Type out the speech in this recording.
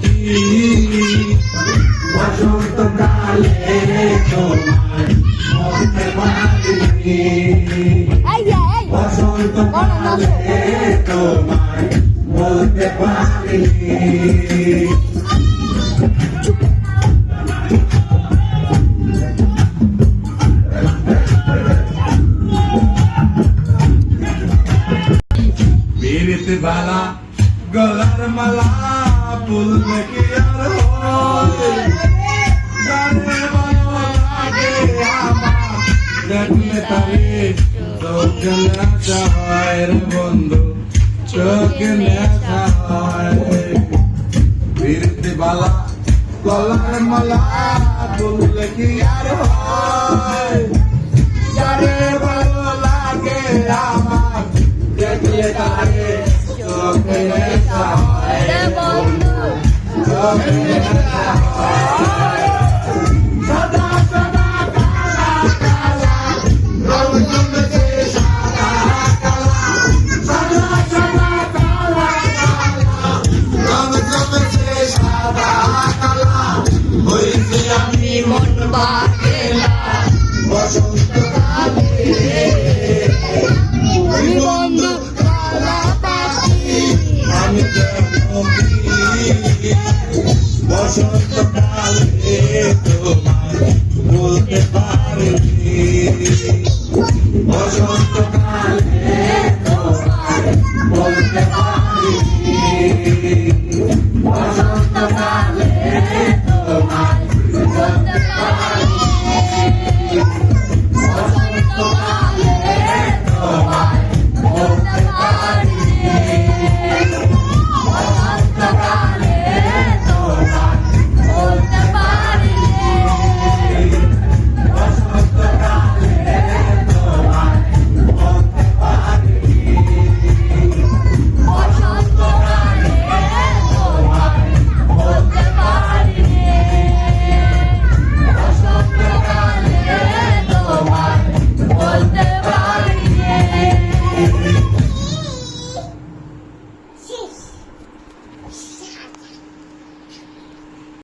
কি বসন্তকালে তোমার মরতে পারিনি বসন্তকালে তোমার বলতে পারিনি পীড়িত বালা গলার মালা বলবে কি আর হয় জানে ভালো লাগে আমার দেখলে তারে চোখে নেশা হয় রে বন্ধু চোখে নেশা হয় পীড়িত বালা গলার মালা বলবে কি আর হয় জানে ভালো লাগে আমার দেখলে তারে চোখে নেশা হয় রে বন্ধু চোখে নেশা হয় সদা সদা কালা কালা রং জমেছে সাদা কালা সদা সদা কালা কালা রং জমেছে সাদা কালা হইছি আমি মন বাকেলা বসন্তকালে বন্ধু আমি বসন্ত